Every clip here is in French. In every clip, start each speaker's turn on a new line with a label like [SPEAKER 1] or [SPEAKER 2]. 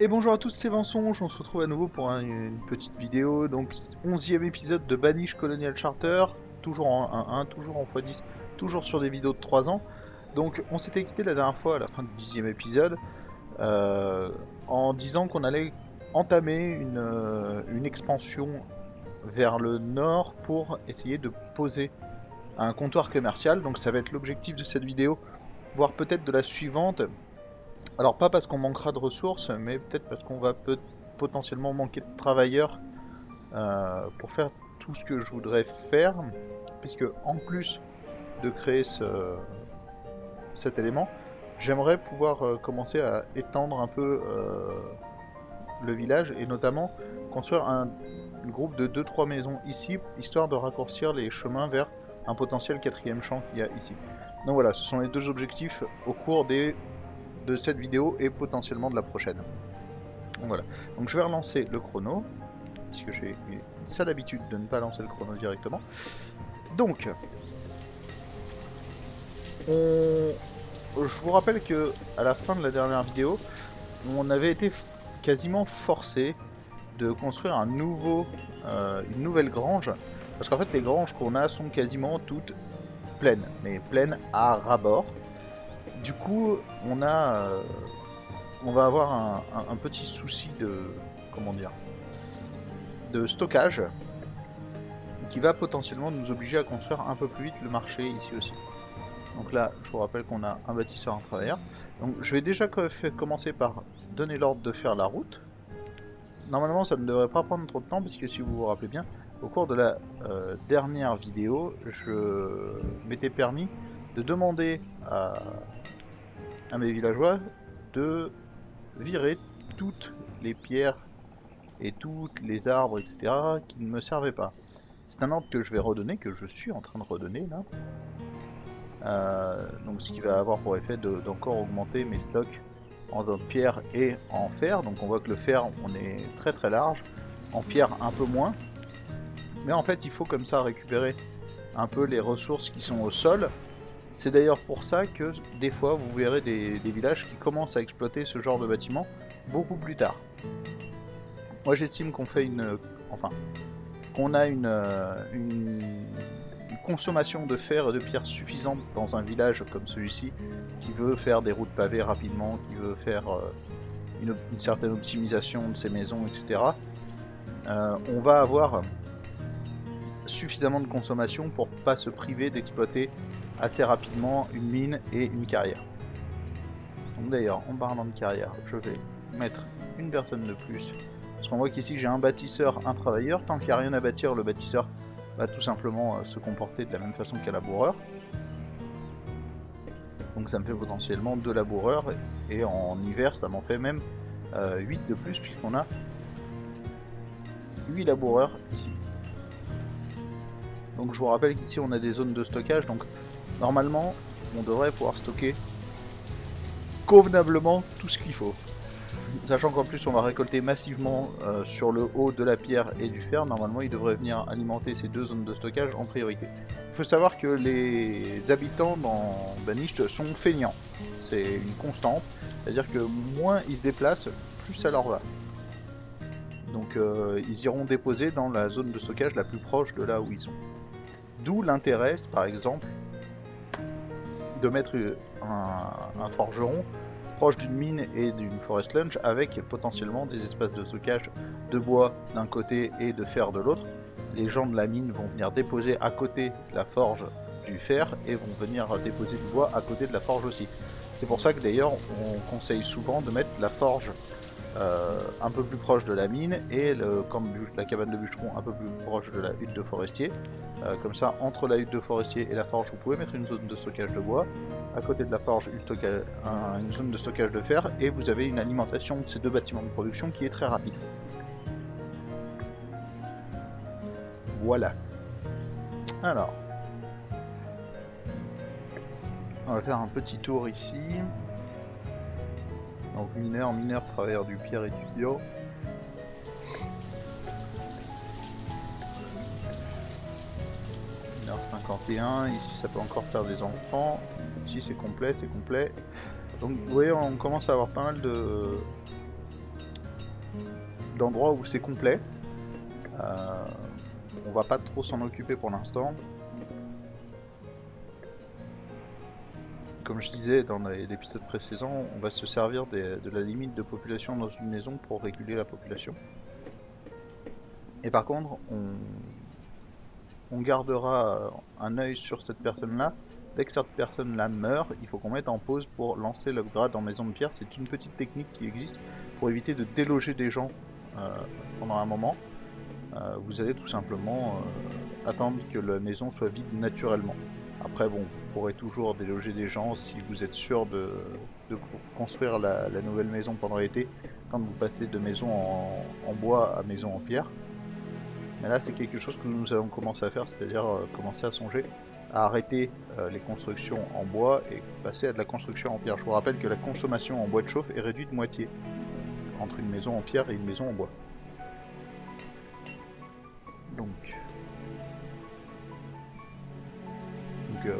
[SPEAKER 1] Et bonjour à tous, c'est Vensonge, on se retrouve à nouveau pour une petite vidéo, donc 11e épisode de Banish Colonial Charter, toujours en 1-1, toujours en x10, toujours sur des vidéos de 3 ans. Donc on s'était quitté la dernière fois à la fin du 10e épisode, euh, en disant qu'on allait entamer une expansion vers le nord pour essayer de poser un comptoir commercial, donc ça va être l'objectif de cette vidéo, voire peut-être de la suivante. Alors pas parce qu'on manquera de ressources, mais peut-être parce qu'on va potentiellement manquer de travailleurs pour faire tout ce que je voudrais faire, puisque en plus de créer cet élément, j'aimerais pouvoir commencer à étendre un peu le village et notamment construire un groupe de 2-3 maisons ici, histoire de raccourcir les chemins vers un potentiel quatrième champ qu'il y a ici. Donc voilà, ce sont les deux objectifs au cours de cette vidéo et potentiellement de la prochaine. Donc voilà. Donc je vais relancer le chrono, puisque j'ai une sale habitude de ne pas lancer le chrono directement. Donc, je vous rappelle que à la fin de la dernière vidéo, on avait été quasiment forcé de construire une nouvelle grange, parce qu'en fait les granges qu'on a sont quasiment toutes pleines, mais pleines à ras-bord. Du coup, on va avoir un petit souci comment dire, de stockage qui va potentiellement nous obliger à construire un peu plus vite le marché ici aussi. Donc là, je vous rappelle qu'on a un bâtisseur, un travailleur. Donc je vais déjà commencer par donner l'ordre de faire la route. Normalement, ça ne devrait pas prendre trop de temps, puisque si vous vous rappelez bien, au cours de la dernière vidéo, je m'étais permis de demander à mes villageois de virer toutes les pierres et tous les arbres, etc., qui ne me servaient pas. C'est un ordre que je vais redonner, que je suis en train de redonner là. Donc ce qui va avoir pour effet d'encore augmenter mes stocks en pierre et en fer. Donc on voit que le fer, on est très très large. En pierre, un peu moins. Mais en fait, il faut comme ça récupérer un peu les ressources qui sont au sol. C'est d'ailleurs pour ça que des fois, vous verrez des villages qui commencent à exploiter ce genre de bâtiment beaucoup plus tard. Moi, j'estime qu'on fait enfin, qu'on a une consommation de fer et de pierre suffisante dans un village comme celui-ci, qui veut faire des routes pavées rapidement, qui veut faire une certaine optimisation de ses maisons, etc., on va avoir suffisamment de consommation pour pas se priver d'exploiter assez rapidement une mine et une carrière. Donc d'ailleurs, en parlant de carrière, je vais mettre une personne de plus. Parce qu'on voit qu'ici j'ai un bâtisseur, un travailleur. Tant qu'il n'y a rien à bâtir, le bâtisseur va tout simplement se comporter de la même façon qu'un laboureur. Donc ça me fait potentiellement 2 laboureurs. Et en hiver, ça m'en fait même 8 de plus, puisqu'on a 8 laboureurs ici. Donc je vous rappelle qu'ici on a des zones de stockage. Donc normalement, on devrait pouvoir stocker convenablement tout ce qu'il faut. Sachant qu'en plus on va récolter massivement sur le haut de la pierre et du fer, normalement il devrait venir alimenter ces deux zones de stockage en priorité. Il faut savoir que les habitants dans Banished sont feignants, c'est une constante, c'est-à-dire que moins ils se déplacent, plus ça leur va. Donc ils iront déposer dans la zone de stockage la plus proche de là où ils sont. D'où l'intérêt, par exemple, de mettre un forgeron proche d'une mine et d'une forest lunch avec potentiellement des espaces de stockage de bois d'un côté et de fer de l'autre. Les gens de la mine vont venir déposer à côté de la forge du fer et vont venir déposer du bois à côté de la forge aussi. C'est pour ça que d'ailleurs on conseille souvent de mettre la forge un peu plus proche de la mine et le camp la cabane de bûcheron un peu plus proche de la hutte de forestier. Comme ça, entre la hutte de forestier et la forge, vous pouvez mettre une zone de stockage de bois. À côté de la forge, une zone de stockage de fer et vous avez une alimentation de ces deux bâtiments de production qui est très rapide. Voilà. Alors, on va faire un petit tour ici. Donc mineur, travailleur du pierre et du bio. 1h51, ici ça peut encore faire des enfants. Ici c'est complet, c'est complet. Donc vous voyez, on commence à avoir pas mal d'endroits où c'est complet. On va pas trop s'en occuper pour l'instant. Comme je disais dans l'épisode précédent, on va se servir de la limite de population dans une maison pour réguler la population. Et par contre, on gardera un œil sur cette personne-là. Dès que cette personne-là meurt, il faut qu'on mette en pause pour lancer l'upgrade en maison de pierre. C'est une petite technique qui existe pour éviter de déloger des gens pendant un moment. Vous allez tout simplement attendre que la maison soit vide naturellement. Après bon, vous pourrez toujours déloger des gens si vous êtes sûr de construire la nouvelle maison pendant l'été, quand vous passez de maison en bois à maison en pierre. Mais là c'est quelque chose que nous allons commencer à faire, c'est-à-dire commencer à songer à arrêter les constructions en bois et passer à de la construction en pierre. Je vous rappelle que la consommation en bois de chauffe est réduite de moitié entre une maison en pierre et une maison en bois. Donc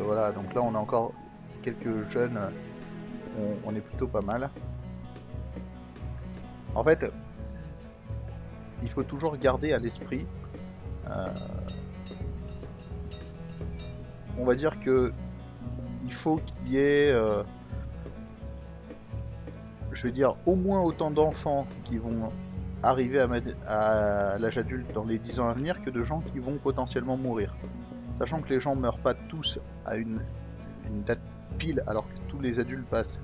[SPEAKER 1] voilà, donc là on a encore quelques jeunes, on est plutôt pas mal. En fait, il faut toujours garder à l'esprit, on va dire que il faut qu'il y ait, je vais dire, au moins autant d'enfants qui vont arriver à l'âge adulte dans les 10 ans à venir que de gens qui vont potentiellement mourir. Sachant que les gens meurent pas tous à une date pile, alors que tous les adultes passent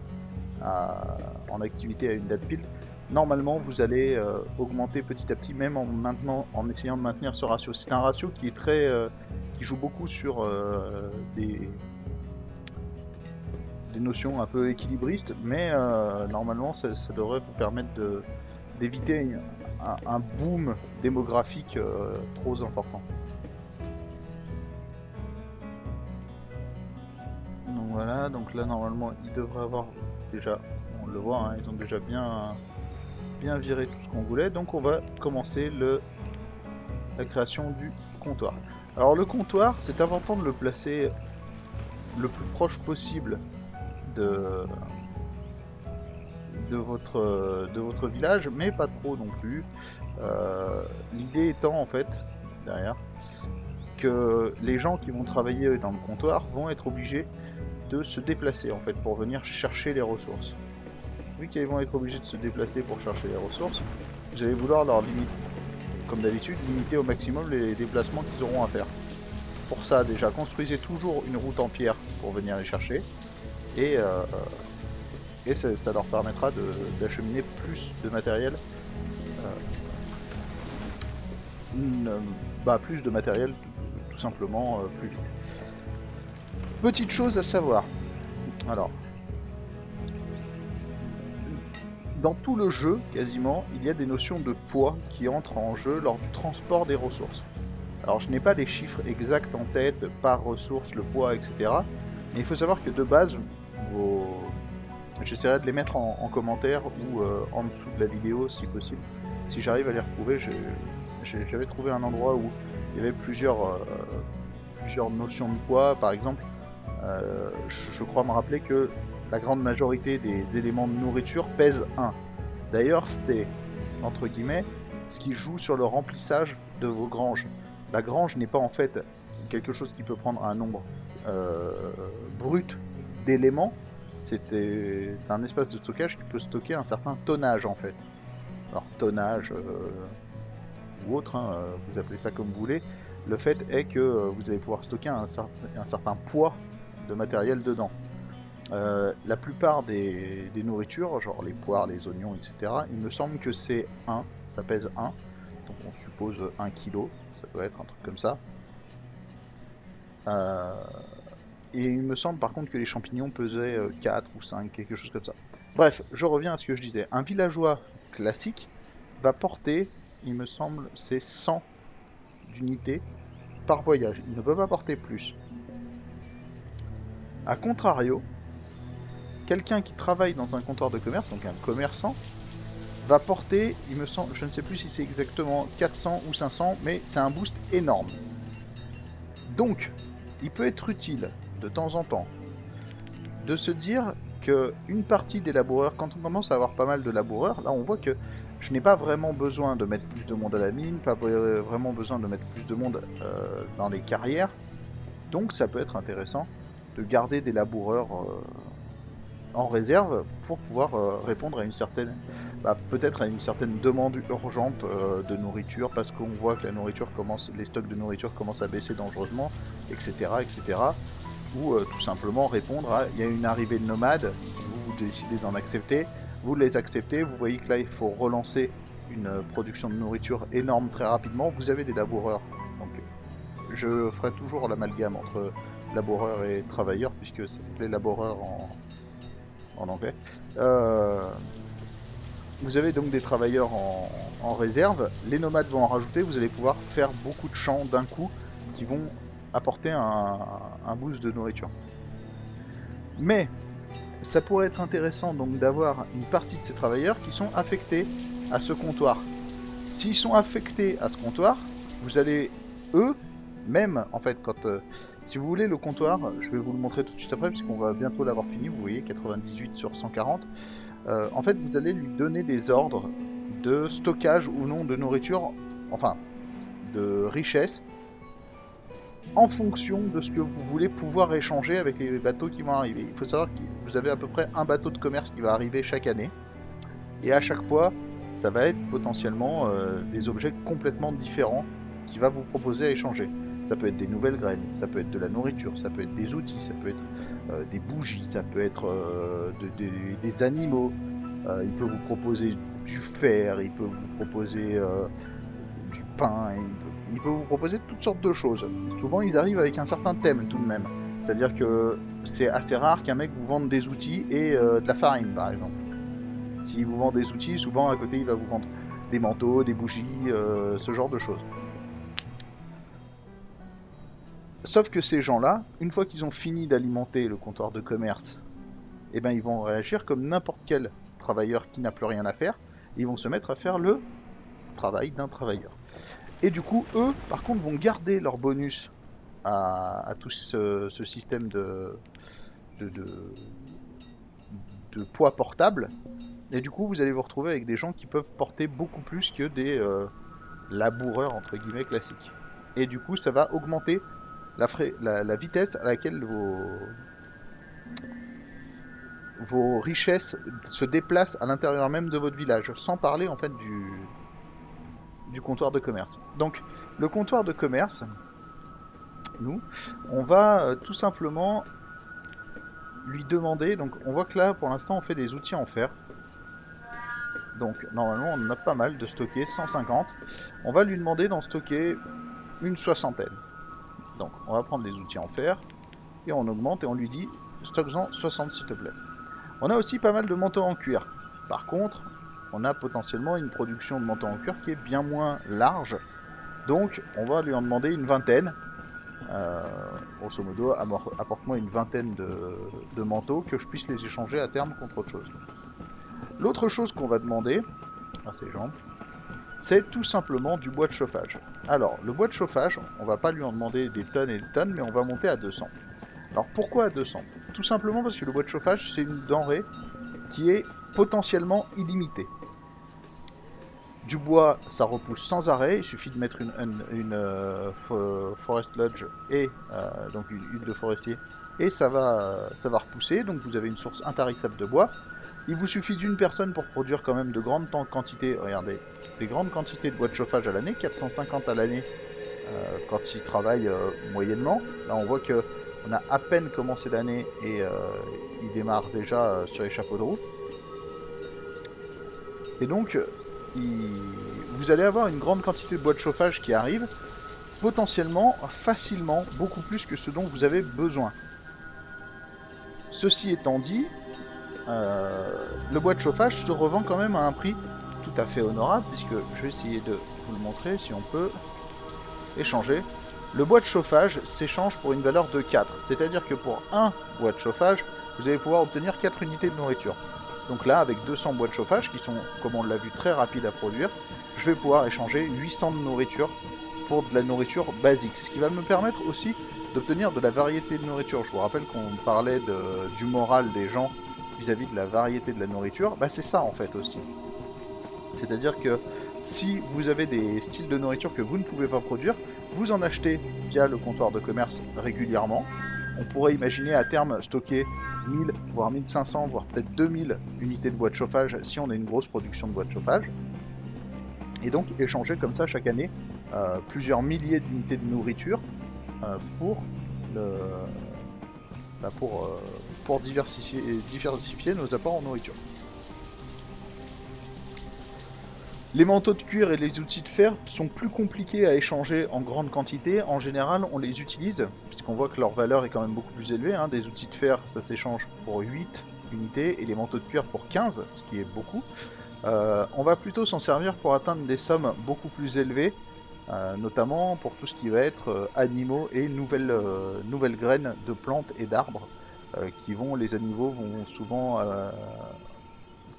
[SPEAKER 1] en activité à une date pile, normalement vous allez augmenter petit à petit, même en essayant de maintenir ce ratio. C'est un ratio qui est qui joue beaucoup sur des notions un peu équilibristes, mais normalement ça devrait vous permettre d'éviter un boom démographique trop important. Donc voilà, donc là normalement ils devraient avoir déjà, on le voit, hein, ils ont déjà bien viré tout ce qu'on voulait, donc on va commencer la création du comptoir. Alors le comptoir, c'est important de le placer le plus proche possible de votre village, mais pas trop non plus. L'idée étant en fait, derrière, que les gens qui vont travailler dans le comptoir vont être obligés de se déplacer en fait pour venir chercher les ressources. Vu qu'ils vont être obligés de se déplacer pour chercher les ressources, vous allez vouloir leur limiter, comme d'habitude, limiter au maximum les déplacements qu'ils auront à faire. Pour ça, déjà, construisez toujours une route en pierre pour venir les chercher, et ça leur permettra d'acheminer plus de matériel, plus de matériel tout simplement plus vite. Petite chose à savoir, alors, dans tout le jeu, quasiment, il y a des notions de poids qui entrent en jeu lors du transport des ressources. Alors je n'ai pas les chiffres exacts en tête, par ressource, le poids, etc. Mais il faut savoir que de base, j'essaierai de les mettre en commentaire ou en dessous de la vidéo si possible. Si j'arrive à les retrouver, j'avais trouvé un endroit où il y avait plusieurs notions de poids. Par exemple, je crois me rappeler que la grande majorité des éléments de nourriture pèsent 1. D'ailleurs, c'est, entre guillemets, ce qui joue sur le remplissage de vos granges. La grange n'est pas en fait quelque chose qui peut prendre un nombre brut d'éléments. C'est un espace de stockage qui peut stocker un certain tonnage en fait. Alors tonnage ou autre, hein, vous appelez ça comme vous voulez. Le fait est que vous allez pouvoir stocker un certain poids de matériel dedans. La plupart des nourritures, genre les poires, les oignons, etc., il me semble que c'est 1, ça pèse 1, donc on suppose 1 kg, ça doit être un truc comme ça. Et il me semble par contre que les champignons pesaient 4 ou 5, quelque chose comme ça. Bref, je reviens à ce que je disais. Un villageois classique va porter, il me semble, c'est 100 d'unités par voyage. Il ne peut pas porter plus. A contrario, quelqu'un qui travaille dans un comptoir de commerce, donc un commerçant, va porter, il me semble, je ne sais plus si c'est exactement 400 ou 500, mais c'est un boost énorme. Donc, il peut être utile, de temps en temps, de se dire que une partie des laboureurs, quand on commence à avoir pas mal de laboureurs, là on voit que je n'ai pas vraiment besoin de mettre plus de monde à la mine, pas vraiment besoin de mettre plus de monde dans les carrières. Donc ça peut être intéressant de garder des laboureurs en réserve pour pouvoir répondre à une certaine, peut-être à une certaine demande urgente de nourriture, parce qu'on voit que la nourriture commence, les stocks de nourriture commencent à baisser dangereusement, etc., etc. Ou tout simplement répondre à, il y a une arrivée de nomades, si vous décidez d'en accepter, vous les acceptez, vous voyez que là il faut relancer une production de nourriture énorme très rapidement, vous avez des laboureurs. Donc je ferai toujours l'amalgame entre laboureurs et travailleurs, puisque ça s'appelait laboureur en anglais. Vous avez donc des travailleurs en réserve, les nomades vont en rajouter, vous allez pouvoir faire beaucoup de champs d'un coup qui vont apporter un boost de nourriture. Mais ça pourrait être intéressant donc d'avoir une partie de ces travailleurs qui sont affectés à ce comptoir. S'ils sont affectés à ce comptoir, vous allez, eux, même en fait, quand si vous voulez le comptoir, je vais vous le montrer tout de suite après puisqu'on va bientôt l'avoir fini, vous voyez 98 sur 140. En fait, vous allez lui donner des ordres de stockage ou non de nourriture, enfin de richesse, en fonction de ce que vous voulez pouvoir échanger avec les bateaux qui vont arriver. Il faut savoir que vous avez à peu près un bateau de commerce qui va arriver chaque année, et à chaque fois, ça va être potentiellement des objets complètement différents qu'il va vous proposer à échanger. Ça peut être des nouvelles graines, ça peut être de la nourriture, ça peut être des outils, ça peut être des bougies, ça peut être des animaux. Il peut vous proposer du fer, il peut vous proposer du pain, il peut vous proposer toutes sortes de choses. Souvent, ils arrivent avec un certain thème tout de même. C'est-à-dire que c'est assez rare qu'un mec vous vende des outils et de la farine, par exemple. S'il vous vend des outils, souvent à côté, il va vous vendre des manteaux, des bougies, ce genre de choses. Sauf que ces gens-là, une fois qu'ils ont fini d'alimenter le comptoir de commerce, eh ben, ils vont réagir comme n'importe quel travailleur qui n'a plus rien à faire. Ils vont se mettre à faire le travail d'un travailleur. Et du coup, eux, par contre, vont garder leur bonus à tout ce système de, de, de poids portable. Et du coup, vous allez vous retrouver avec des gens qui peuvent porter beaucoup plus que des laboureurs, entre guillemets, classiques. Et du coup, ça va augmenter la vitesse à laquelle vos richesses se déplacent à l'intérieur même de votre village, sans parler en fait du comptoir de commerce. Donc, le comptoir de commerce, nous, on va tout simplement lui demander, donc on voit que là, pour l'instant, on fait des outils en fer. Donc, normalement, on en a pas mal de stocker, 150. On va lui demander d'en stocker une soixantaine. Donc, on va prendre des outils en fer, et on augmente, et on lui dit, stocke-en 60 s'il te plaît. On a aussi pas mal de manteaux en cuir. Par contre, on a potentiellement une production de manteaux en cuir qui est bien moins large. Donc, on va lui en demander une vingtaine. Grosso modo, apporte-moi une vingtaine de manteaux que je puisse les échanger à terme contre autre chose. L'autre chose qu'on va demander à ces gens, c'est tout simplement du bois de chauffage. Alors, le bois de chauffage, on va pas lui en demander des tonnes et des tonnes, mais on va monter à 200. Alors, pourquoi à 200? Tout simplement parce que le bois de chauffage, c'est une denrée qui est potentiellement illimitée. Du bois, ça repousse sans arrêt, il suffit de mettre une forest lodge et donc une hutte de forestier, et ça va repousser, donc vous avez une source intarissable de bois. Il vous suffit d'une personne pour produire quand même de grandes quantités, regardez, des grandes quantités de bois de chauffage à l'année, 450 à l'année quand il travaille moyennement. Là on voit que on a à peine commencé l'année et il démarre déjà sur les chapeaux de roue. Et donc, vous allez avoir une grande quantité de bois de chauffage qui arrive, potentiellement, facilement, beaucoup plus que ce dont vous avez besoin. Ceci étant dit, le bois de chauffage se revend quand même à un prix tout à fait honorable, puisque je vais essayer de vous le montrer si on peut échanger. Le bois de chauffage s'échange pour une valeur de 4, c'est-à-dire que pour un bois de chauffage, vous allez pouvoir obtenir 4 unités de nourriture. Donc là, avec 200 bois de chauffage, qui sont, comme on l'a vu, très rapides à produire, je vais pouvoir échanger 800 de nourriture pour de la nourriture basique. Ce qui va me permettre aussi d'obtenir de la variété de nourriture. Je vous rappelle qu'on parlait du moral des gens vis-à-vis de la variété de la nourriture. Bah c'est ça en fait aussi. C'est-à-dire que si vous avez des styles de nourriture que vous ne pouvez pas produire, vous en achetez via le comptoir de commerce régulièrement. On pourrait imaginer à terme stocker 1000, voire 1500, voire peut-être 2000 unités de bois de chauffage si on a une grosse production de bois de chauffage. Et donc échanger comme ça chaque année plusieurs milliers d'unités de nourriture pour, le, bah, pour diversifier nos apports en nourriture. Les manteaux de cuir et les outils de fer sont plus compliqués à échanger en grande quantité. En général, on les utilise, puisqu'on voit que leur valeur est quand même beaucoup plus élevée. Hein. Des outils de fer, ça s'échange pour 8 unités, et les manteaux de cuir pour 15, ce qui est beaucoup. On va plutôt s'en servir pour atteindre des sommes beaucoup plus élevées, notamment pour tout ce qui va être animaux et nouvelles graines de plantes et d'arbres, les animaux vont souvent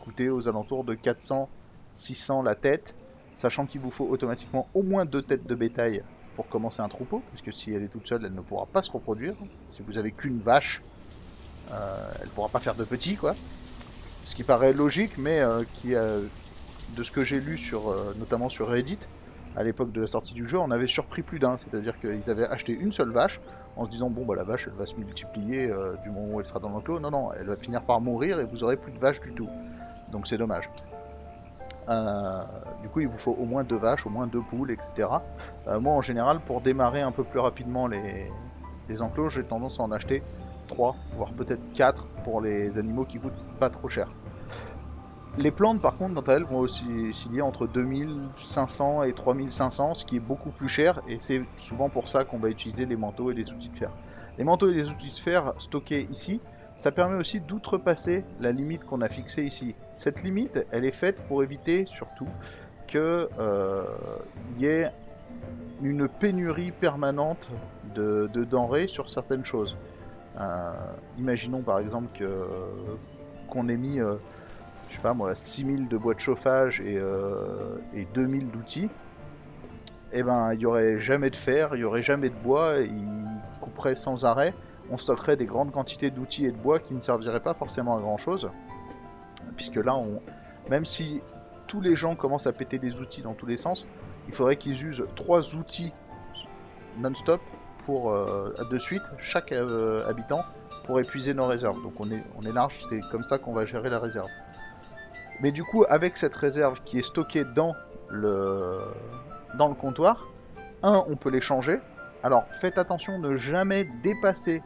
[SPEAKER 1] coûter aux alentours de 400, 600 la tête, sachant qu'il vous faut automatiquement au moins 2 têtes de bétail pour commencer un troupeau, parce que si elle est toute seule, elle ne pourra pas se reproduire. Si vous avez qu'une vache, elle ne pourra pas faire de petits, quoi. Ce qui paraît logique, mais de ce que j'ai lu notamment sur Reddit, à l'époque de la sortie du jeu, on avait surpris plus d'un. C'est-à-dire qu'ils avaient acheté une seule vache en se disant bon bah la vache elle va se multiplier du moment où elle sera dans l'enclos. Non non, elle va finir par mourir et vous aurez plus de vaches du tout. Donc c'est dommage. Du coup il vous faut au moins 2 vaches, au moins 2 poules, etc. Moi en général pour démarrer un peu plus rapidement les enclos, j'ai tendance à en acheter 3, voire peut-être 4 pour les animaux qui coûtent pas trop cher. Les plantes, par contre, quant à elles, vont aussi osciller entre 2500 et 3500, ce qui est beaucoup plus cher, et c'est souvent pour ça qu'on va utiliser les manteaux et les outils de fer. Les manteaux et les outils de fer stockés ici, ça permet aussi d'outrepasser la limite qu'on a fixée ici. Cette limite, elle est faite pour éviter surtout qu'il y ait une pénurie permanente de denrées sur certaines choses. Imaginons par exemple qu'on ait mis je sais pas moi, 6000 de bois de chauffage et 2000 d'outils, et ben il y aurait jamais de fer, il y aurait jamais de bois, il couperait sans arrêt, on stockerait des grandes quantités d'outils et de bois qui ne serviraient pas forcément à grand chose, puisque là, même si tous les gens commencent à péter des outils dans tous les sens, il faudrait qu'ils usent 3 outils non-stop pour de suite, chaque habitant, pour épuiser nos réserves. Donc on est large, c'est comme ça qu'on va gérer la réserve. Mais du coup, avec cette réserve qui est stockée dans le comptoir, on peut les changer. Alors, faites attention de ne jamais dépasser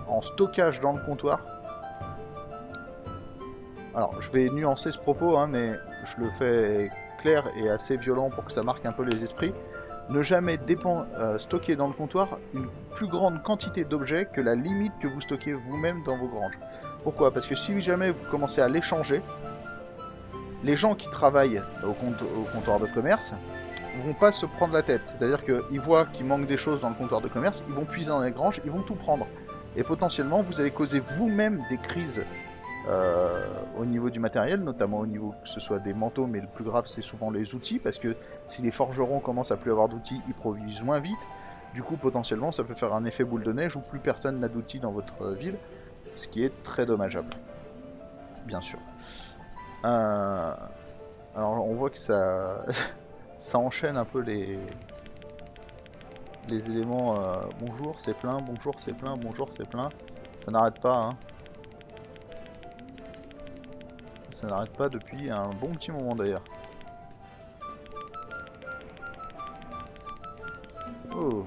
[SPEAKER 1] en stockage dans le comptoir. Alors, je vais nuancer ce propos, hein, mais je le fais clair et assez violent pour que ça marque un peu les esprits. Ne jamais stocker dans le comptoir une plus grande quantité d'objets que la limite que vous stockez vous-même dans vos granges. Pourquoi? Parce que si jamais vous commencez à l'échanger, les gens qui travaillent au comptoir de commerce vont pas se prendre la tête. C'est-à-dire qu'ils voient qu'il manque des choses dans le comptoir de commerce, ils vont puiser dans les granges, ils vont tout prendre. Et potentiellement, vous allez causer vous-même des crises au niveau du matériel, notamment au niveau que ce soit des manteaux, mais le plus grave c'est souvent les outils, parce que si les forgerons commencent à plus avoir d'outils, ils produisent moins vite. Du coup, potentiellement, ça peut faire un effet boule de neige où plus personne n'a d'outils dans votre ville, ce qui est très dommageable, bien sûr. Alors on voit que ça, ça enchaîne un peu les éléments. Bonjour, c'est plein, bonjour, c'est plein, bonjour, c'est plein. Ça n'arrête pas, hein. Ça n'arrête pas depuis un bon petit moment d'ailleurs. Oh,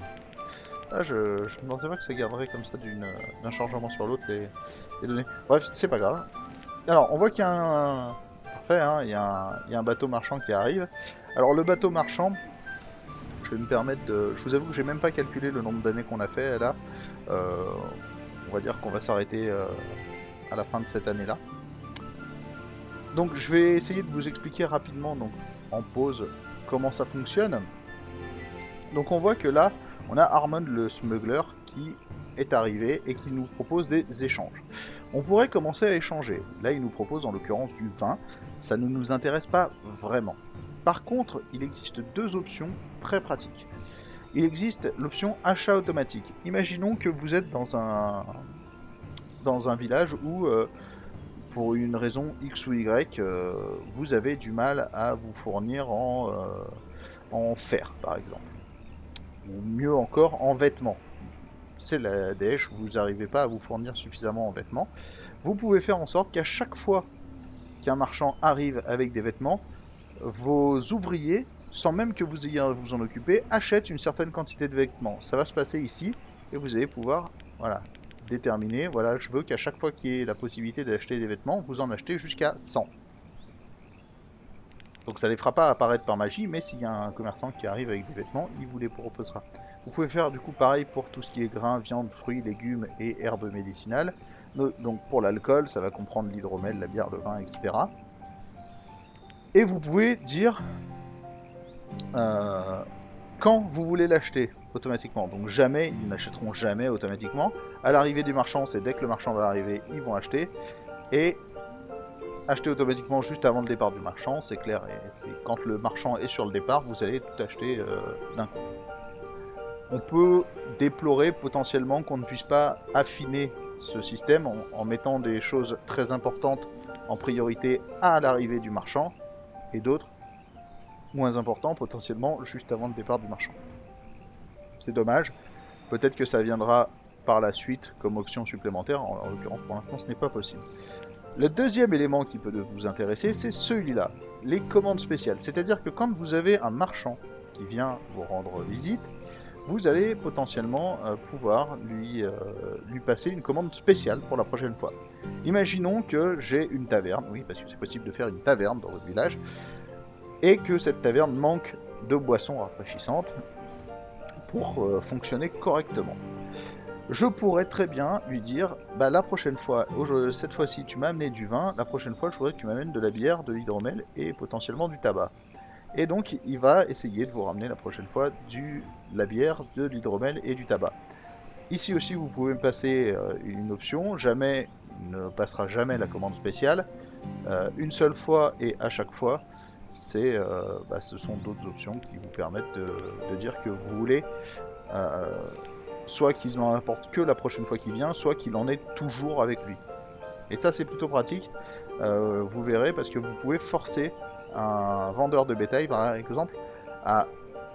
[SPEAKER 1] là je ne pensais pas que ça garderait comme ça d'un chargement sur l'autre les données. Bref, c'est pas grave. Alors on voit qu'il y a un parfait, hein, il y a un bateau marchand qui arrive. Alors le bateau marchand, je vais me permettre de... Je vous avoue que j'ai même pas calculé le nombre d'années qu'on a fait là. On va dire qu'on va s'arrêter à la fin de cette année-là. Donc je vais essayer de vous expliquer rapidement, donc en pause, comment ça fonctionne. Donc on voit que là, on a Armand le smuggler qui est arrivé et qui nous propose des échanges. On pourrait commencer à échanger. Là, il nous propose en l'occurrence du vin. Ça ne nous intéresse pas vraiment. Par contre, il existe 2 options très pratiques. Il existe l'option achat automatique. Imaginons que vous êtes dans un village où vous pour une raison X ou Y, vous avez du mal à vous fournir en fer, par exemple. Ou mieux encore, en vêtements. C'est la dèche, vous n'arrivez pas à vous fournir suffisamment en vêtements. Vous pouvez faire en sorte qu'à chaque fois qu'un marchand arrive avec des vêtements, vos ouvriers, sans même que vous ayez à vous en occuper, achètent une certaine quantité de vêtements. Ça va se passer ici, et vous allez pouvoir, voilà, déterminer, voilà, je veux qu'à chaque fois qu'il y ait la possibilité d'acheter des vêtements, vous en achetez jusqu'à 100. Donc ça ne les fera pas apparaître par magie, mais s'il y a un commerçant qui arrive avec des vêtements, il vous les proposera. Vous pouvez faire du coup pareil pour tout ce qui est grains, viande, fruits, légumes et herbes médicinales. Donc pour l'alcool, ça va comprendre l'hydromel, la bière, le vin, etc. Et vous pouvez dire euh, quand vous voulez l'acheter automatiquement. Donc jamais, ils n'achèteront jamais automatiquement. À l'arrivée du marchand, c'est dès que le marchand va arriver, ils vont acheter. Et acheter automatiquement juste avant le départ du marchand, c'est clair. Et c'est quand le marchand est sur le départ, vous allez tout acheter d'un coup. On peut déplorer potentiellement qu'on ne puisse pas affiner ce système en mettant des choses très importantes en priorité à l'arrivée du marchand et d'autres moins importants potentiellement juste avant le départ du marchand. C'est dommage. Peut-être que ça viendra par la suite comme option supplémentaire. En l'occurrence, pour l'instant, ce n'est pas possible. Le deuxième élément qui peut vous intéresser, c'est celui-là, les commandes spéciales. C'est-à-dire que quand vous avez un marchand qui vient vous rendre visite, vous allez potentiellement pouvoir lui passer une commande spéciale pour la prochaine fois. Imaginons que j'ai une taverne, oui, parce que c'est possible de faire une taverne dans votre village, et que cette taverne manque de boissons rafraîchissantes pour fonctionner correctement. Je pourrais très bien lui dire, bah la prochaine fois, cette fois-ci tu m'as amené du vin, la prochaine fois je voudrais que tu m'amènes de la bière, de l'hydromel et potentiellement du tabac. Et donc il va essayer de vous ramener la prochaine fois de la bière, de l'hydromel et du tabac. Ici aussi vous pouvez me passer une option, jamais, il ne passera jamais la commande spéciale, une seule fois et à chaque fois, ce sont d'autres options qui vous permettent de dire que vous voulez soit qu'il n'en apporte que la prochaine fois qu'il vient, soit qu'il en est toujours avec lui. Et ça c'est plutôt pratique, vous verrez, parce que vous pouvez forcer un vendeur de bétail par exemple à,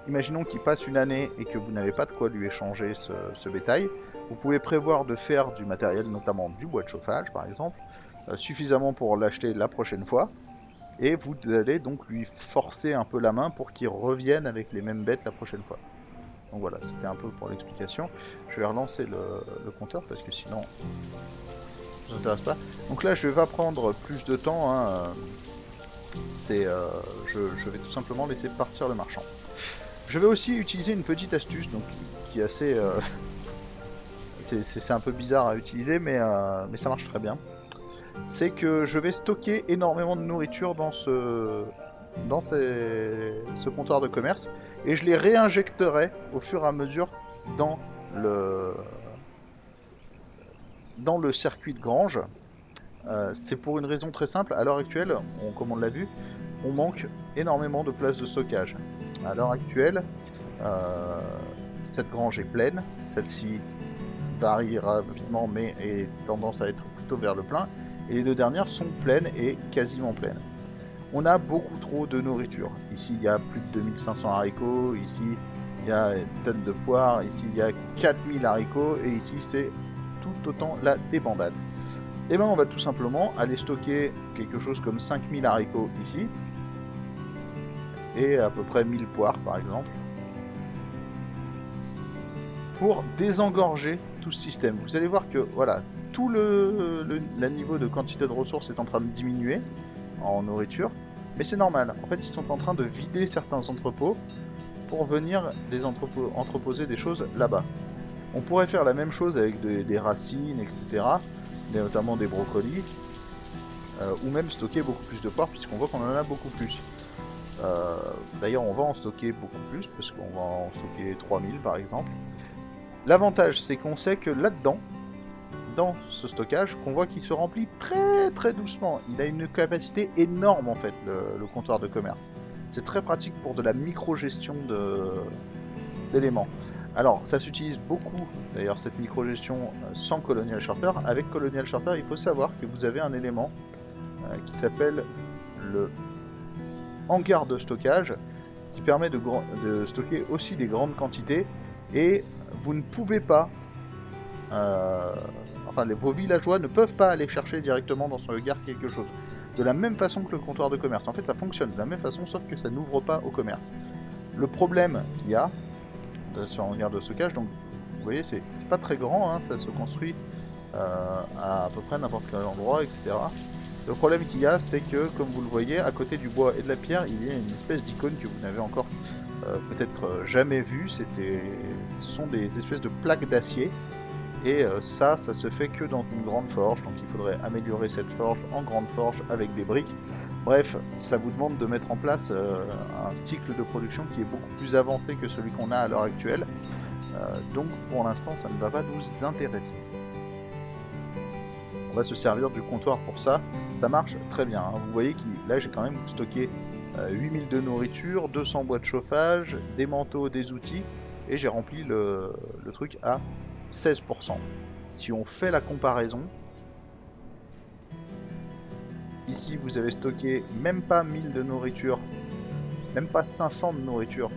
[SPEAKER 1] imaginons qu'il passe une année et que vous n'avez pas de quoi lui échanger ce bétail, vous pouvez prévoir de faire du matériel, notamment du bois de chauffage par exemple, suffisamment pour l'acheter la prochaine fois, et vous allez donc lui forcer un peu la main pour qu'il revienne avec les mêmes bêtes la prochaine fois. Donc voilà, c'était un peu pour l'explication. Je vais relancer le compteur parce que sinon, ça ne m'intéresse pas. Donc là, je vais pas prendre plus de temps. Hein. Je vais tout simplement laisser partir le marchand. Je vais aussi utiliser une petite astuce donc, qui est assez... c'est un peu bizarre à utiliser, mais ça marche très bien. C'est que je vais stocker énormément de nourriture dans ce comptoir de commerce et je les réinjecterai au fur et à mesure dans le, dans le circuit de grange. C'est pour une raison très simple. À l'heure actuelle, comme on l'a vu, on manque énormément de places de stockage. À l'heure actuelle, cette grange est pleine. Celle-ci varie rapidement mais est tendance à être plutôt vers le plein. Et les deux dernières sont pleines et quasiment pleines. On a beaucoup trop de nourriture. Ici, il y a plus de 2500 haricots. Ici, il y a une tonne de poires. Ici, il y a 4000 haricots. Et ici, c'est tout autant la débandade. Et bien, on va tout simplement aller stocker quelque chose comme 5000 haricots ici. Et à peu près 1000 poires, par exemple. Pour désengorger tout ce système. Vous allez voir que, voilà, tout le niveau de quantité de ressources est en train de diminuer en nourriture, mais c'est normal. En fait, ils sont en train de vider certains entrepôts pour venir les entreposer des choses là-bas. On pourrait faire la même chose avec des racines, etc., notamment des brocolis, ou même stocker beaucoup plus de poires, puisqu'on voit qu'on en a beaucoup plus. D'ailleurs, on va en stocker beaucoup plus, parce qu'on va en stocker 3000 par exemple. L'avantage, c'est qu'on sait que là-dedans, dans ce stockage, qu'on voit qu'il se remplit très très doucement. Il a une capacité énorme en fait, le comptoir de commerce. C'est très pratique pour de la micro-gestion d'éléments. Alors, ça s'utilise beaucoup, d'ailleurs, cette micro-gestion sans Colonial Charter. Avec Colonial Charter, il faut savoir que vous avez un élément qui s'appelle le hangar de stockage, qui permet de stocker aussi des grandes quantités, et vous ne pouvez pas, enfin vos villageois ne peuvent pas aller chercher directement dans son hangar quelque chose. De la même façon que le comptoir de commerce. En fait, ça fonctionne de la même façon, sauf que ça n'ouvre pas au commerce. Le problème qu'il y a sur un hangar de stockage, donc vous voyez, c'est pas très grand, hein, ça se construit à peu près n'importe quel endroit, etc. Le problème qu'il y a, c'est que, comme vous le voyez, à côté du bois et de la pierre, il y a une espèce d'icône que vous n'avez encore peut-être jamais vue. Ce sont des espèces de plaques d'acier. Et ça se fait que dans une grande forge. Donc il faudrait améliorer cette forge en grande forge avec des briques. Bref, ça vous demande de mettre en place un cycle de production qui est beaucoup plus avancé que celui qu'on a à l'heure actuelle. Donc pour l'instant, ça ne va pas nous intéresser. On va se servir du comptoir pour ça. Ça marche très bien, hein. Vous voyez que là j'ai quand même stocké 8000 de nourriture, 200 bois de chauffage, des manteaux, des outils, et j'ai rempli le truc à 16%. Si on fait la comparaison, ici vous avez stocké même pas 1000 de nourriture, même pas 500 de nourriture,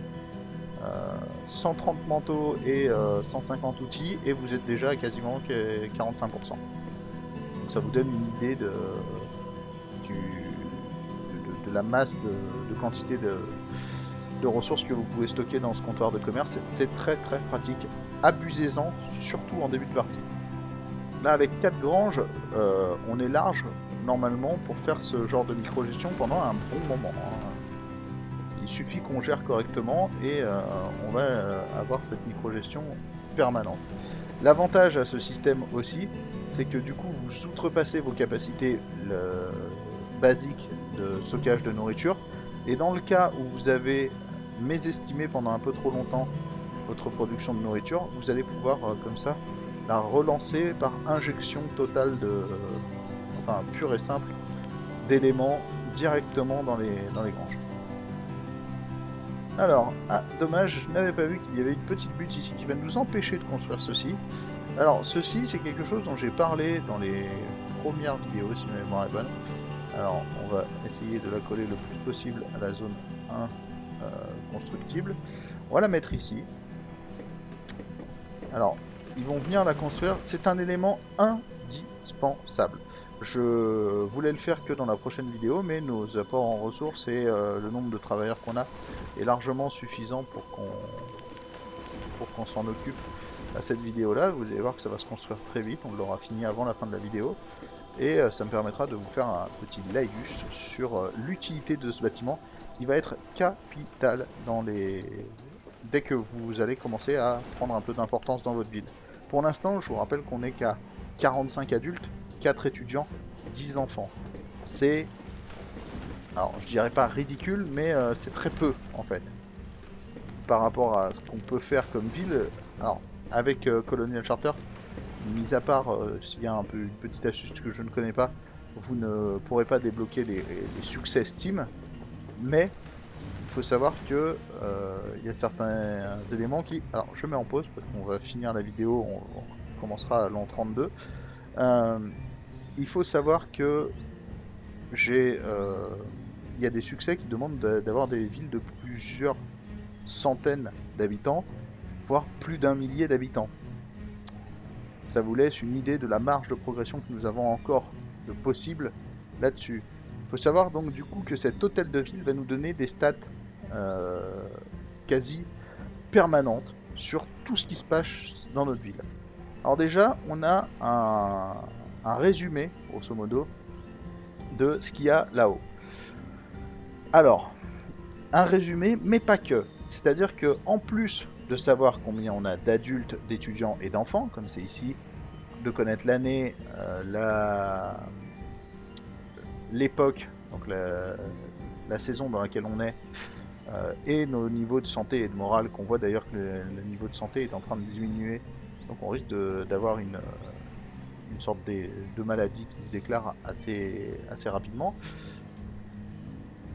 [SPEAKER 1] 130 manteaux et 150 outils, et vous êtes déjà à quasiment 45%. Donc ça vous donne une idée de la masse de quantité de ressources que vous pouvez stocker dans ce comptoir de commerce. C'est très très pratique. Abusez-en, surtout en début de partie. Là, avec 4 granges, on est large normalement pour faire ce genre de micro-gestion pendant un bon moment, hein. Il suffit qu'on gère correctement et on va avoir cette micro-gestion permanente. L'avantage à ce système aussi, c'est que du coup vous outrepassez vos capacités basiques de stockage de nourriture, et dans le cas où vous avez mésestimé pendant un peu trop longtemps votre production de nourriture, vous allez pouvoir comme ça la relancer par injection totale enfin pure et simple, d'éléments directement dans les granges. Alors, ah, dommage, je n'avais pas vu qu'il y avait une petite butte ici qui va nous empêcher de construire ceci. Alors, ceci, c'est quelque chose dont j'ai parlé dans les premières vidéos, si ma mémoire est bonne. Alors, on va essayer de la coller le plus possible à la zone 1 constructible. On va la mettre ici. Alors, ils vont venir la construire. C'est un élément indispensable. Je voulais le faire que dans la prochaine vidéo, mais nos apports en ressources et le nombre de travailleurs qu'on a est largement suffisant pour qu'on s'en occupe à cette vidéo là. Vous allez voir que ça va se construire très vite, on l'aura fini avant la fin de la vidéo, et ça me permettra de vous faire un petit laïus sur l'utilité de ce bâtiment qui va être capital dès que vous allez commencer à prendre un peu d'importance dans votre ville. Pour l'instant, je vous rappelle qu'on est qu'à 45 adultes, 4 étudiants, 10 enfants. C'est, alors je dirais pas ridicule, mais c'est très peu en fait par rapport à ce qu'on peut faire comme ville. Alors avec Colonial Charter, mis à part s'il y a une petite astuce que je ne connais pas, vous ne pourrez pas débloquer les succès Steam, mais il faut savoir que il y a certains éléments qui... Alors je mets en pause parce qu'on va finir la vidéo, on commencera à l'an 32. Il faut savoir que il y a des succès qui demandent d'avoir des villes de plusieurs centaines d'habitants, voire plus d'un millier d'habitants. Ça vous laisse une idée de la marge de progression que nous avons encore de possible là-dessus. Il faut savoir donc du coup que cet hôtel de ville va nous donner des stats quasi permanentes sur tout ce qui se passe dans notre ville. Alors déjà, on a un résumé, grosso modo, de ce qu'il y a là-haut. Alors, un résumé, mais pas que. C'est-à-dire que en plus de savoir combien on a d'adultes, d'étudiants et d'enfants, comme c'est ici, de connaître l'année, l'époque, donc la saison dans laquelle on est, et nos niveaux de santé et de morale, qu'on voit d'ailleurs que le niveau de santé est en train de diminuer, donc on risque d'avoir une sorte de maladie qui se déclare assez rapidement.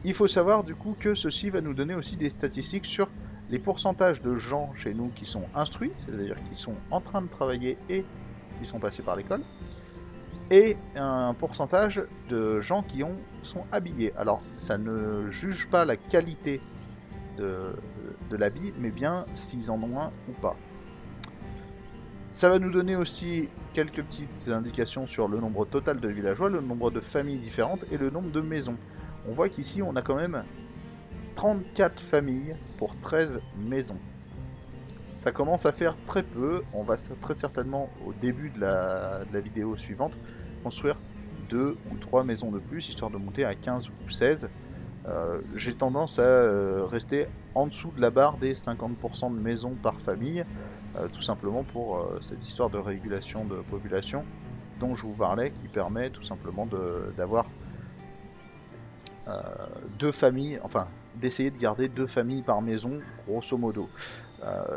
[SPEAKER 1] Il faut savoir du coup que ceci va nous donner aussi des statistiques sur les pourcentages de gens chez nous qui sont instruits, c'est-à-dire qui sont en train de travailler et qui sont passés par l'école, et un pourcentage de gens qui sont habillés. Alors, ça ne juge pas la qualité de l'habit, mais bien s'ils en ont un ou pas. Ça va nous donner aussi quelques petites indications sur le nombre total de villageois, le nombre de familles différentes et le nombre de maisons. On voit qu'ici, on a quand même 34 familles pour 13 maisons. Ça commence à faire très peu. On va très certainement, au début de la vidéo suivante, construire 2 ou 3 maisons de plus, histoire de monter à 15 ou 16. J'ai tendance à rester en dessous de la barre des 50% de maisons par famille, tout simplement pour cette histoire de régulation de population dont je vous parlais, qui permet tout simplement d'avoir 2 familles, enfin d'essayer de garder 2 familles par maison, grosso modo.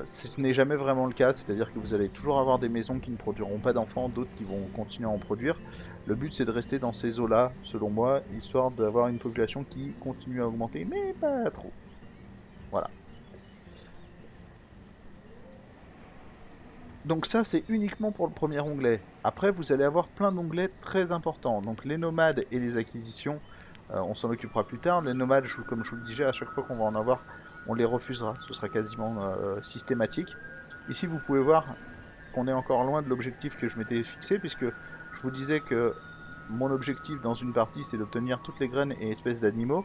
[SPEAKER 1] Ce n'est jamais vraiment le cas, c'est-à-dire que vous allez toujours avoir des maisons qui ne produiront pas d'enfants, d'autres qui vont continuer à en produire. Le but c'est de rester dans ces eaux-là, selon moi, histoire d'avoir une population qui continue à augmenter, mais pas trop. Voilà. Donc ça c'est uniquement pour le premier onglet. Après vous allez avoir plein d'onglets très importants. Donc les nomades et les acquisitions, on s'en occupera plus tard. Les nomades, comme je vous le disais, à chaque fois qu'on va en avoir, on les refusera. Ce sera quasiment systématique. Ici vous pouvez voir qu'on est encore loin de l'objectif que je m'étais fixé, puisque je vous disais que mon objectif dans une partie c'est d'obtenir toutes les graines et espèces d'animaux.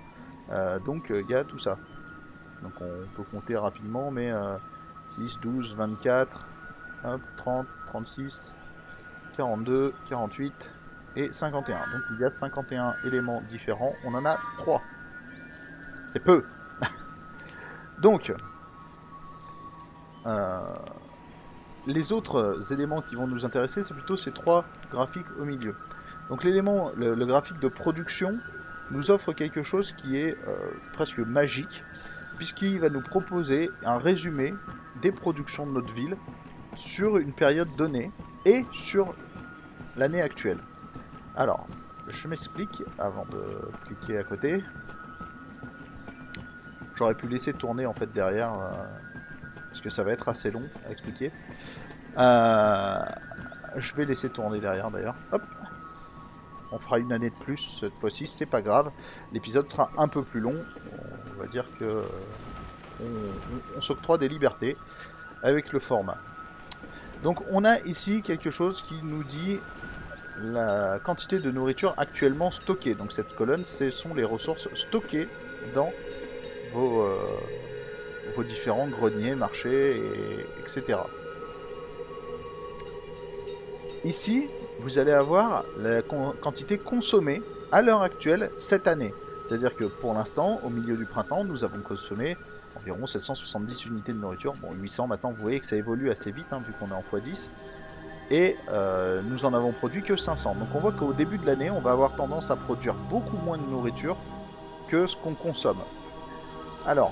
[SPEAKER 1] Donc il y a tout ça. Donc on peut compter rapidement, mais 6, 12, 24, hop, 30, 36, 42, 48 et 51. Donc il y a 51 éléments différents. On en a 3. C'est peu. Donc, les autres éléments qui vont nous intéresser, c'est plutôt ces 3 graphiques au milieu. Donc l'élément, le graphique de production nous offre quelque chose qui est presque magique, puisqu'il va nous proposer un résumé des productions de notre ville sur une période donnée et sur l'année actuelle. Alors, je m'explique avant de cliquer à côté. J'aurais pu laisser tourner en fait derrière, parce que ça va être assez long à expliquer. Je vais laisser tourner derrière d'ailleurs. Hop. On fera une année de plus cette fois-ci, c'est pas grave. L'épisode sera un peu plus long. On va dire que on s'octroie des libertés avec le format. Donc on a ici quelque chose qui nous dit la quantité de nourriture actuellement stockée. Donc cette colonne, ce sont les ressources stockées dans vos différents greniers, marchés, etc. Ici, vous allez avoir la quantité consommée à l'heure actuelle cette année. C'est-à-dire que pour l'instant, au milieu du printemps, nous avons consommé environ 770 unités de nourriture. Bon, 800 maintenant, vous voyez que ça évolue assez vite, vu qu'on est en x10. Et nous en avons produit que 500. Donc on voit qu'au début de l'année, on va avoir tendance à produire beaucoup moins de nourriture que ce qu'on consomme. Alors,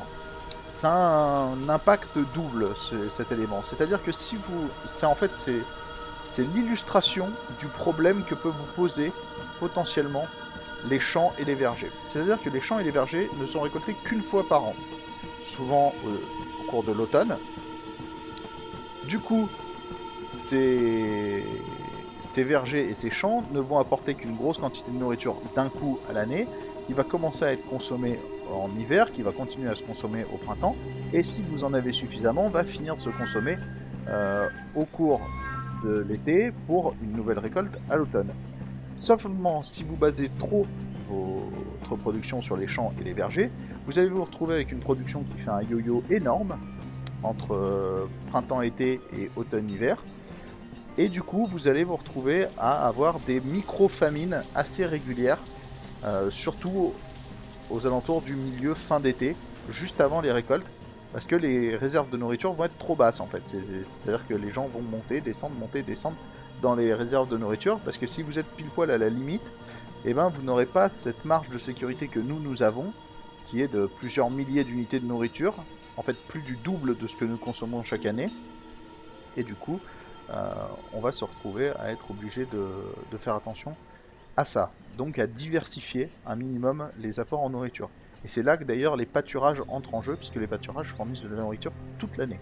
[SPEAKER 1] ça a un impact double, cet élément. C'est-à-dire que si vous... C'est l'illustration du problème que peuvent vous poser potentiellement les champs et les vergers. C'est-à-dire que les champs et les vergers ne sont récoltés qu'une fois par an, souvent au cours de l'automne. Du coup, ces vergers et ces champs ne vont apporter qu'une grosse quantité de nourriture d'un coup à l'année, qui va commencer à être consommée en hiver, qui va continuer à se consommer au printemps, et si vous en avez suffisamment, va finir de se consommer au cours de l'été pour une nouvelle récolte à l'automne. Seulement, si vous basez trop votre production sur les champs et les vergers, vous allez vous retrouver avec une production qui fait un yo-yo énorme entre printemps-été et automne-hiver. Et du coup, vous allez vous retrouver à avoir des micro-famines assez régulières, surtout aux alentours du milieu fin d'été, juste avant les récoltes, parce que les réserves de nourriture vont être trop basses en fait. C'est-à-dire que les gens vont monter, descendre dans les réserves de nourriture, parce que si vous êtes pile poil à la limite, eh ben, vous n'aurez pas cette marge de sécurité que nous avons, qui est de plusieurs milliers d'unités de nourriture, en fait plus du double de ce que nous consommons chaque année, et du coup, on va se retrouver à être obligé de faire attention à ça, donc à diversifier un minimum les apports en nourriture. Et c'est là que d'ailleurs les pâturages entrent en jeu, puisque les pâturages fournissent de la nourriture toute l'année.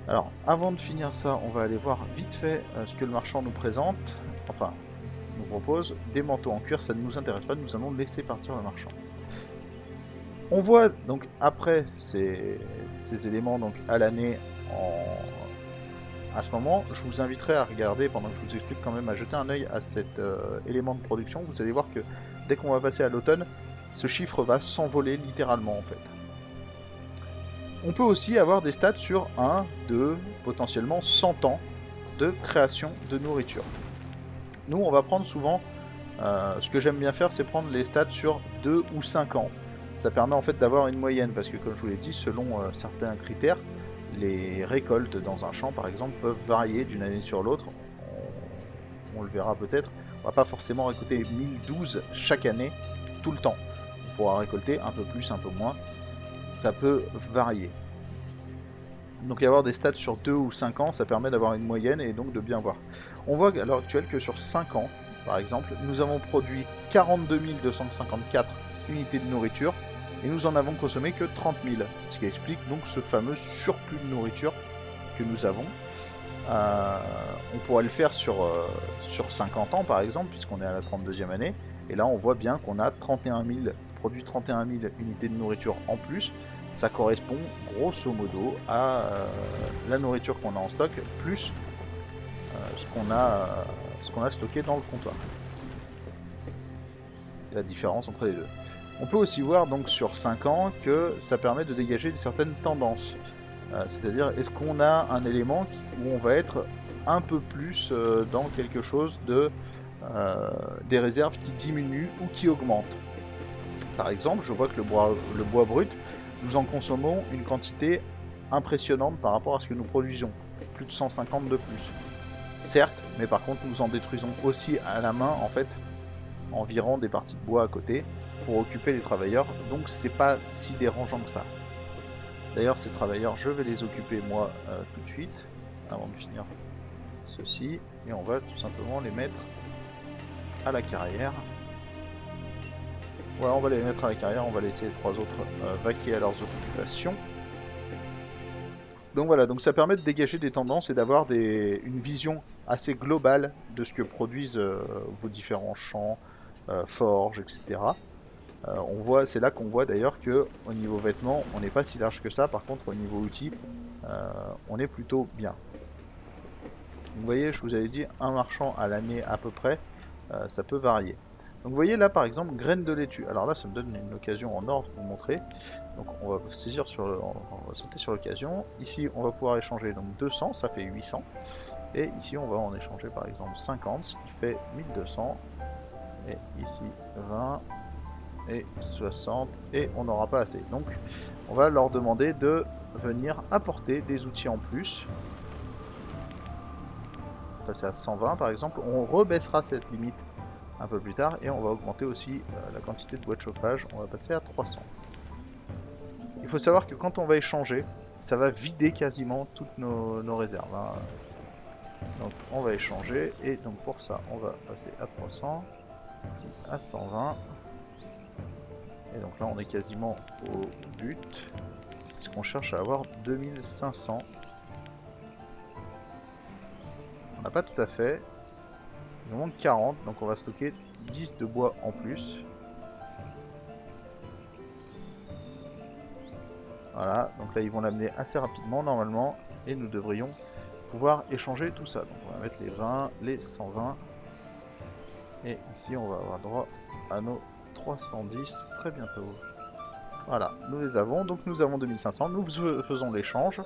[SPEAKER 1] Alors, avant de finir ça, on va aller voir vite fait ce que le marchand nous présente. Enfin, nous propose des manteaux en cuir, ça ne nous intéresse pas, nous allons laisser partir le marchand. On voit donc après ces éléments donc à l'année à ce moment, je vous inviterai à regarder, pendant que je vous explique quand même, à jeter un œil à cet élément de production. Vous allez voir que dès qu'on va passer à l'automne, ce chiffre va s'envoler littéralement en fait. On peut aussi avoir des stats sur 1, 2, potentiellement 100 ans de création de nourriture. Nous, on va prendre souvent, ce que j'aime bien faire, c'est prendre les stats sur 2 ou 5 ans. Ça permet en fait d'avoir une moyenne, parce que comme je vous l'ai dit, selon certains critères, les récoltes dans un champ par exemple peuvent varier d'une année sur l'autre. On le verra peut-être. On va pas forcément récolter 1012 chaque année, tout le temps. On pourra récolter un peu plus, un peu moins. Ça peut varier. Donc y avoir des stats sur 2 ou 5 ans, ça permet d'avoir une moyenne et donc de bien voir. On voit à l'heure actuelle que sur 5 ans, par exemple, nous avons produit 42 254 unités de nourriture et nous en avons consommé que 30 000, ce qui explique donc ce fameux surplus de nourriture que nous avons. On pourrait le faire sur 50 ans par exemple, puisqu'on est à la 32e année, et là on voit bien qu'on a 31 000, produit 31 000 unités de nourriture en plus. Ça correspond grosso modo à la nourriture qu'on a en stock, plus ce qu'on a stocké dans le comptoir. Et la différence entre les deux. On peut aussi voir donc sur 5 ans que ça permet de dégager certaines tendances. C'est-à-dire, est-ce qu'on a un élément où on va être un peu plus dans quelque chose de des réserves qui diminuent ou qui augmentent. Par exemple, je vois que le bois brut, nous en consommons une quantité impressionnante par rapport à ce que nous produisons. Plus de 150 de plus. Certes, mais par contre, nous en détruisons aussi à la main, en fait, en virant des parties de bois à côté pour occuper les travailleurs. Donc, c'est pas si dérangeant que ça. D'ailleurs, ces travailleurs, je vais les occuper moi tout de suite, avant de finir ceci. Et on va tout simplement les mettre à la carrière. Voilà, on va les mettre à la carrière, on va laisser les 3 autres vaquer à leurs occupations. Donc voilà, donc ça permet de dégager des tendances et d'avoir une vision assez globale de ce que produisent vos différents champs, forges, etc. C'est là qu'on voit d'ailleurs que au niveau vêtements, on n'est pas si large que ça. Par contre, au niveau outils, on est plutôt bien. Vous voyez, je vous avais dit un marchand à l'année à peu près, ça peut varier. Donc vous voyez là par exemple graines de laitue. Alors là ça me donne une occasion en or de vous montrer. Donc on va saisir on va sauter sur l'occasion. Ici on va pouvoir échanger donc 200, ça fait 800. Et ici on va en échanger par exemple 50, ce qui fait 1200. Et ici 20 et 60 et on n'aura pas assez. Donc on va leur demander de venir apporter des outils en plus. Passer à 120 par exemple. On rebaissera cette limite un peu plus tard et on va augmenter aussi la quantité de bois de chauffage. On va passer à 300. Il faut savoir que quand on va échanger, ça va vider quasiment toutes nos réserves. Hein. Donc on va échanger et donc pour ça on va passer à 300, à 120. Et donc là on est quasiment au but, puisqu'on cherche à avoir 2500. On n'a pas tout à fait. Il nous manque 40, donc on va stocker 10 de bois en plus. Voilà, donc là ils vont l'amener assez rapidement normalement, et nous devrions pouvoir échanger tout ça. Donc on va mettre les 20, les 120, et ici on va avoir droit à nos 310 très bientôt. Voilà, nous les avons, donc nous avons 2500, nous faisons l'échange.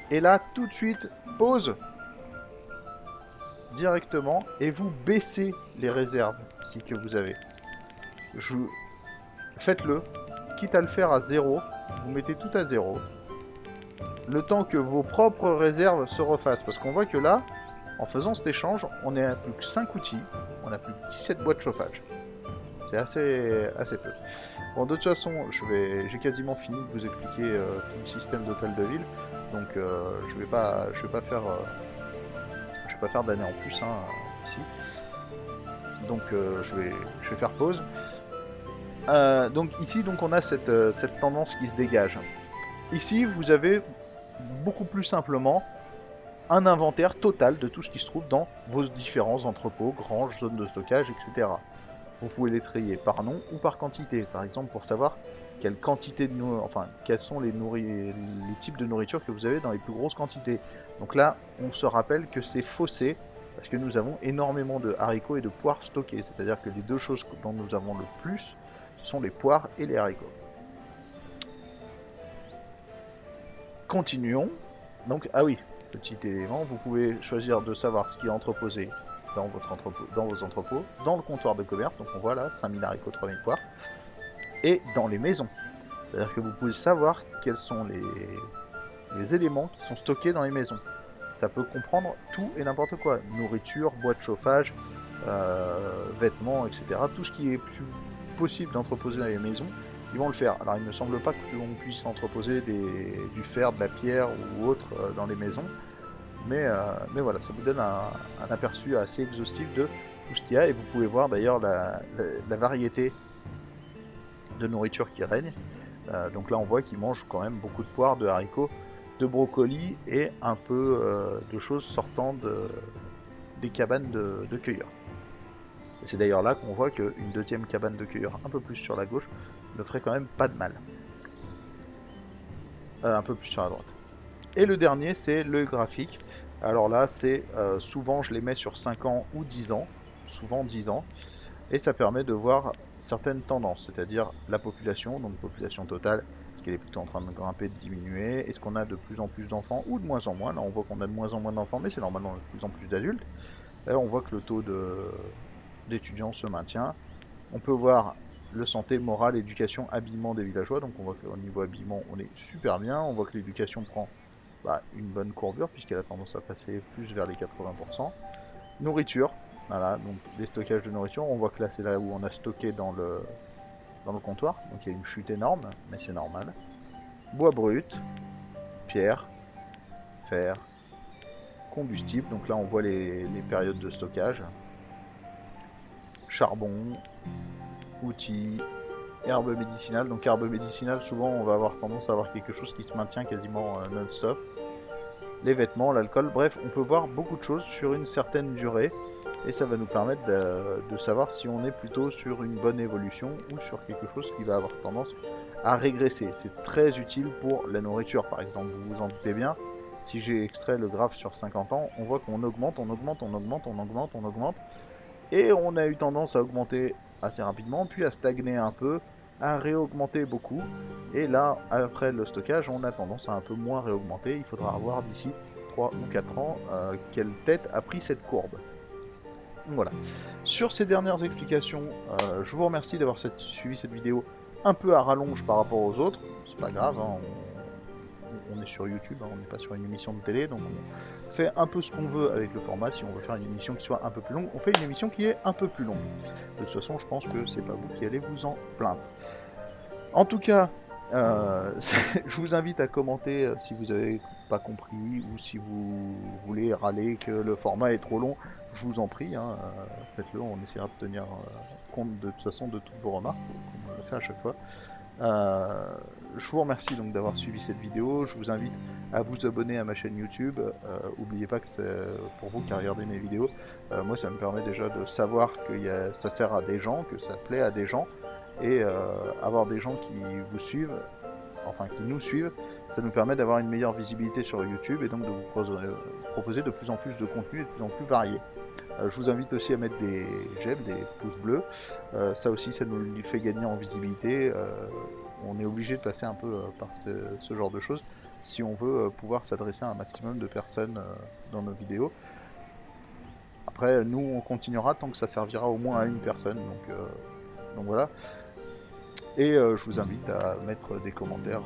[SPEAKER 1] Et là, tout de suite, pause directement, et vous baissez les réserves que vous avez. Faites-le, quitte à le faire à 0, vous mettez tout à 0. Le temps que vos propres réserves se refassent, parce qu'on voit que là, en faisant cet échange, on est à plus que 5 outils, on a plus que 17 boîtes de chauffage. C'est assez peu. Bon, de toute façon, j'ai quasiment fini de vous expliquer tout le système d'hôtel de ville, donc je vais pas faire d'année en plus ici. Donc je vais faire pause. Donc ici, donc on a cette tendance qui se dégage. Ici, vous avez beaucoup plus simplement un inventaire total de tout ce qui se trouve dans vos différents entrepôts, granges, zones de stockage, etc. Vous pouvez les trier par nom ou par quantité, par exemple pour savoir quelle quantité de enfin quels sont les types de nourriture que vous avez dans les plus grosses quantités. Donc là, on se rappelle que c'est faussé parce que nous avons énormément de haricots et de poires stockés, c'est-à-dire que les deux choses dont nous avons le plus, ce sont les poires et les haricots. Continuons. Donc, ah oui, petit élément, vous pouvez choisir de savoir ce qui est entreposé dans, dans vos entrepôts, dans le comptoir de commerce, donc on voit là 5000 haricots, 3000 poires, et dans les maisons. C'est-à-dire que vous pouvez savoir quels sont les éléments qui sont stockés dans les maisons. Ça peut comprendre tout et n'importe quoi. Nourriture, boîte de chauffage, vêtements, etc. Tout ce qui est possible d'entreposer dans les maisons, ils vont le faire. Alors il ne semble pas que l'on puisse entreposer du fer, de la pierre ou autre dans les maisons. Mais voilà, ça vous donne un aperçu assez exhaustif de tout ce qu'il y a. Et vous pouvez voir d'ailleurs la variété de nourriture qui règne. Donc là on voit qu'ils mangent quand même beaucoup de poires, de haricots, de brocolis et un peu de choses sortant des cabanes de cueilleurs. Et c'est d'ailleurs là qu'on voit qu'une deuxième cabane de cueilleurs un peu plus sur la gauche ne ferait quand même pas de mal. Un peu plus sur la droite. Et le dernier c'est le graphique. Alors là c'est souvent je les mets sur 5 ans ou 10 ans, souvent 10 ans, et ça permet de voir certaines tendances, c'est-à-dire la population, donc population totale, est-ce qu'elle est plutôt en train de grimper, de diminuer, est-ce qu'on a de plus en plus d'enfants ou de moins en moins. Là on voit qu'on a de moins en moins d'enfants, mais c'est normalement de plus en plus d'adultes. Là on voit que le taux d'étudiants se maintient. On peut voir le santé, morale, éducation, habillement des villageois, donc on voit qu'au niveau habillement on est super bien, on voit que l'éducation prend une bonne courbure puisqu'elle a tendance à passer plus vers les 80%. Nourriture, voilà, donc des stockages de nourriture, on voit que là c'est là où on a stocké dans le comptoir, donc il y a une chute énorme, mais c'est normal. Bois brut, pierre, fer, combustible, donc là on voit les périodes de stockage. Charbon, outils, herbes médicinales, donc herbes médicinales souvent on va avoir tendance à avoir quelque chose qui se maintient quasiment non-stop. Les vêtements, l'alcool, bref, on peut voir beaucoup de choses sur une certaine durée et ça va nous permettre de savoir si on est plutôt sur une bonne évolution ou sur quelque chose qui va avoir tendance à régresser. C'est très utile pour la nourriture par exemple, vous vous en doutez bien. Si j'ai extrait le graphe sur 50 ans, on voit qu'on augmente, on augmente, on augmente, on augmente, on augmente. Et on a eu tendance à augmenter assez rapidement, puis à stagner un peu, à réaugmenter beaucoup. Et là, après le stockage, on a tendance à un peu moins réaugmenter. Il faudra voir d'ici 3 ou 4 ans quelle tête a pris cette courbe. Voilà. Sur ces dernières explications, je vous remercie d'avoir suivi cette vidéo un peu à rallonge par rapport aux autres. C'est pas grave, hein, on est sur YouTube, hein, on n'est pas sur une émission de télé, donc on fait un peu ce qu'on veut avec le format. Si on veut faire une émission qui soit un peu plus longue, on fait une émission qui est un peu plus longue. De toute façon, je pense que c'est pas vous qui allez vous en plaindre. En tout cas, je vous invite à commenter si vous avez pas compris ou si vous voulez râler que le format est trop long. Je vous en prie, hein, faites-le, on essaiera de tenir compte de toute façon de toutes vos remarques, comme on le fait à chaque fois. Je vous remercie donc d'avoir suivi cette vidéo. Je vous invite à vous abonner à ma chaîne YouTube. N'oubliez pas que c'est pour vous qui regardez mes vidéos. Moi, ça me permet déjà de savoir que ça sert à des gens, que ça plaît à des gens. Et avoir des gens qui vous suivent, enfin qui nous suivent, ça nous permet d'avoir une meilleure visibilité sur YouTube et donc de vous proposer de plus en plus de contenu et de plus en plus varié. Je vous invite aussi à mettre des j'aime, des pouces bleus. Ça aussi, ça nous fait gagner en visibilité. On est obligé de passer un peu par ce genre de choses si on veut pouvoir s'adresser à un maximum de personnes dans nos vidéos. Après, nous, on continuera tant que ça servira au moins à une personne. Donc voilà. Et je vous invite à mettre des commentaires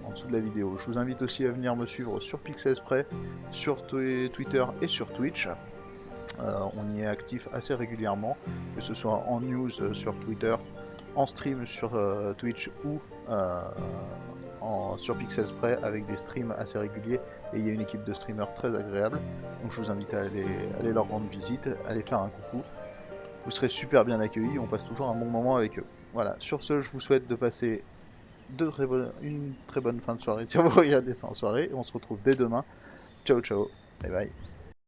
[SPEAKER 1] en dessous de la vidéo. Je vous invite aussi à venir me suivre sur Pixelspray, sur Twitter et sur Twitch. On y est actif assez régulièrement, que ce soit en news sur Twitter, en stream sur Twitch ou sur Pixelspray avec des streams assez réguliers. Et il y a une équipe de streamers très agréable. Donc je vous invite à aller leur rendre visite, aller faire un coucou. Vous serez super bien accueillis, on passe toujours un bon moment avec eux. Voilà, sur ce, je vous souhaite de passer une très bonne fin de soirée si vous regardez ça en soirée. Et on se retrouve dès demain. Ciao, ciao. Bye bye.